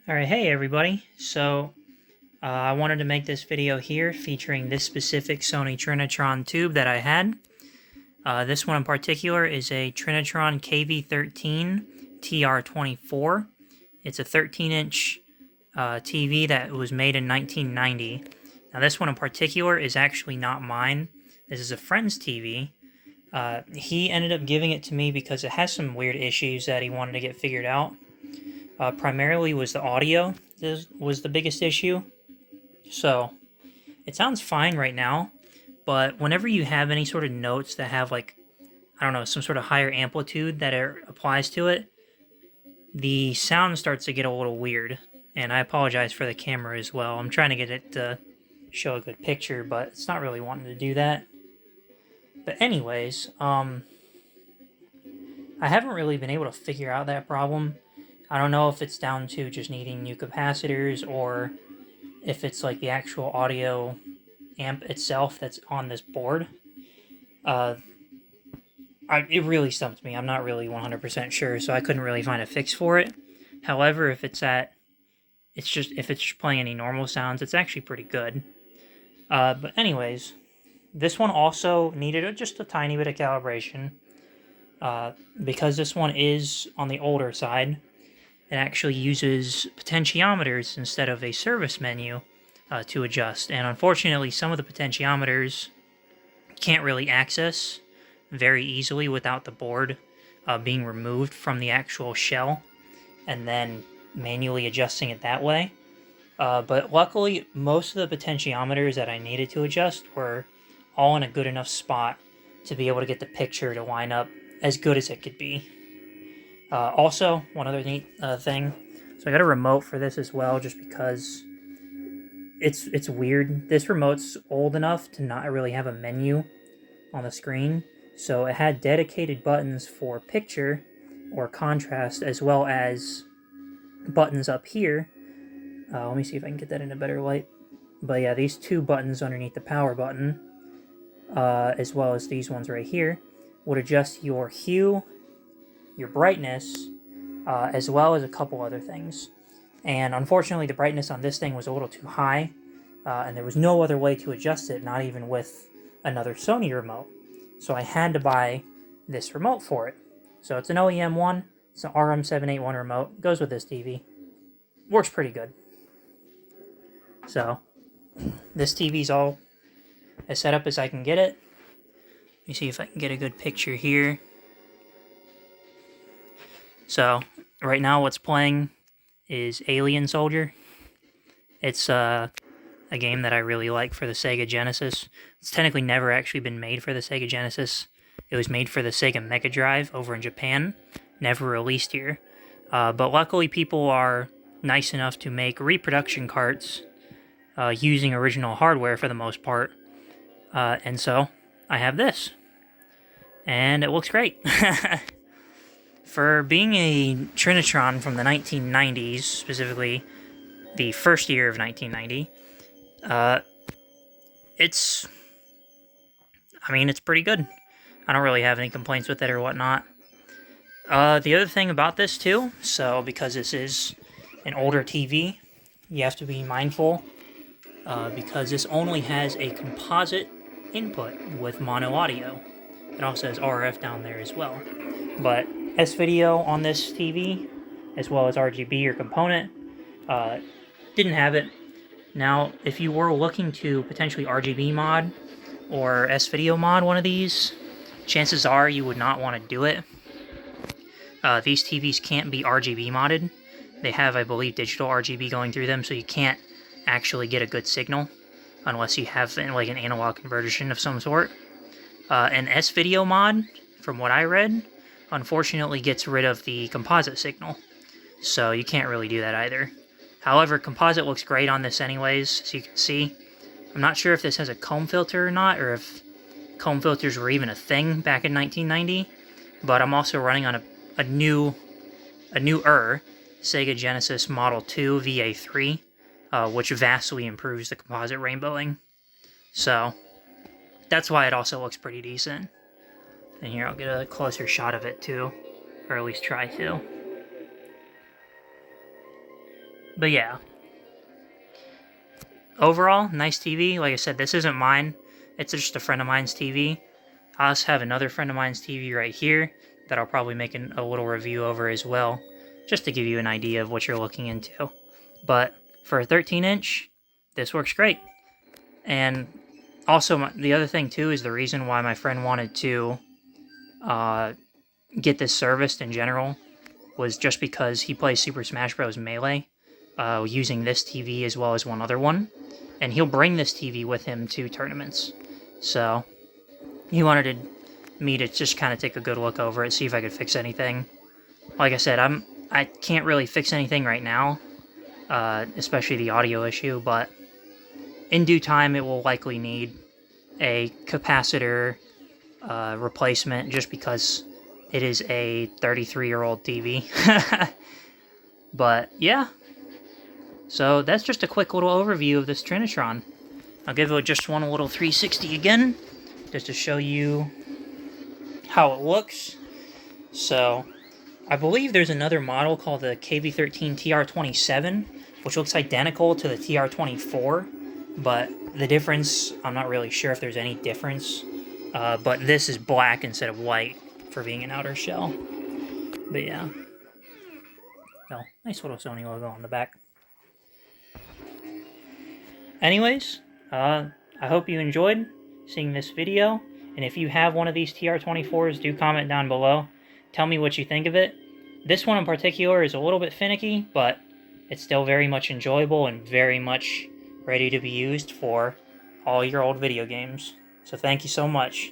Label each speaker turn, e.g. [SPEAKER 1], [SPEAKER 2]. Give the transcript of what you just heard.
[SPEAKER 1] Alright, hey everybody. I wanted to make this video here featuring this specific Sony Trinitron tube that I had. This one in particular is a Trinitron KV-13TR24. It's a 13-inch TV that was made in 1990. Now this one in particular is actually not mine. This is a friend's TV. He ended up giving it to me because it has some weird issues that he wanted to get figured out. Primarily was the audio was the biggest issue. So, it sounds fine right now, but whenever you have any sort of notes that have like, I don't know, some sort of higher amplitude that applies to it, the sound starts to get a little weird. And I apologize for the camera as well. I'm trying to get it to show a good picture, but it's not really wanting to do that. But anyways, I haven't really been able to figure out that problem. I don't know if it's down to just needing new capacitors or if it's like the actual audio amp itself that's on this board. It really stumped me. I'm not really 100% sure, so I couldn't really find a fix for it. However, if it's just playing any normal sounds, it's actually pretty good. But anyways, this one also needed just a tiny bit of calibration. Because this one is on the older side, it actually uses potentiometers instead of a service menu to adjust. And unfortunately, some of the potentiometers can't really access very easily without the board being removed from the actual shell and then manually adjusting it that way. But luckily, most of the potentiometers that I needed to adjust were all in a good enough spot to be able to get the picture to line up as good as it could be. Also, one other neat thing, so I got a remote for this as well, just because it's weird. This remote's old enough to not really have a menu on the screen, so it had dedicated buttons for picture or contrast, as well as buttons up here. Let me see if I can get that in a better light. But yeah, these two buttons underneath the power button, as well as these ones right here, would adjust your hue, your brightness, as well as a couple other things. And unfortunately, the brightness on this thing was a little too high, and there was no other way to adjust it, not even with another Sony remote. So I had to buy this remote for it. So it's an OEM one, it's an RM781 remote, goes with this TV. Works pretty good. So, this TV's all as set up as I can get it. Let me see if I can get a good picture here. So, right now what's playing is Alien Soldier. It's a game that I really like for the Sega Genesis. It's technically never actually been made for the Sega Genesis. It was made for the Sega Mega Drive over in Japan, never released here. But luckily people are nice enough to make reproduction carts using original hardware for the most part. And so, I have this. And it looks great. For being a Trinitron from the 1990s, specifically the first year of 1990, it's pretty good. I don't really have any complaints with it or whatnot. The other thing about this too, so because this is an older TV, you have to be mindful, because this only has a composite input with mono audio. It also has RF down there as well. But S-Video on this TV, as well as RGB or component, didn't have it. Now, if you were looking to potentially RGB mod or S-Video mod one of these, chances are you would not want to do it. These TVs can't be RGB modded. They have, I believe, digital RGB going through them, so you can't actually get a good signal unless you have like an analog conversion of some sort. An S-Video mod, from what I read, unfortunately gets rid of the composite signal, so you can't really do that either. However, composite looks great on this anyways, as you can see. I'm not sure if this has a comb filter or not, or if comb filters were even a thing back in 1990, but I'm also running on a newer Sega Genesis Model 2 VA3, which vastly improves the composite rainbowing. So, that's why it also looks pretty decent. And here, I'll get a closer shot of it too, or at least try to. But yeah. Overall, nice TV. Like I said, this isn't mine. It's just a friend of mine's TV. I also have another friend of mine's TV right here that I'll probably make a little review over as well, just to give you an idea of what you're looking into. But for a 13-inch, this works great. And also, the other thing too is the reason why my friend wanted to get this serviced in general was just because he plays Super Smash Bros. Melee using this TV as well as one other one. And he'll bring this TV with him to tournaments. So he wanted me to just kind of take a good look over it, see if I could fix anything. Like I said, I can't really fix anything right now, especially the audio issue, but in due time it will likely need a capacitor replacement just because it is a 33-year-old TV. But yeah, so that's just a quick little overview of this Trinitron. I'll give it just one little 360 again, just to show you how it looks. So, I believe there's another model called the KV-13TR24, which looks identical to the TR24, but the difference, I'm not really sure if there's any difference, but this is black instead of white for being an outer shell. But yeah. So, nice little Sony logo on the back. Anyways, I hope you enjoyed seeing this video, and if you have one of these TR24s, do comment down below. Tell me what you think of it. This one in particular is a little bit finicky, but it's still very much enjoyable and very much ready to be used for all your old video games. So thank you so much.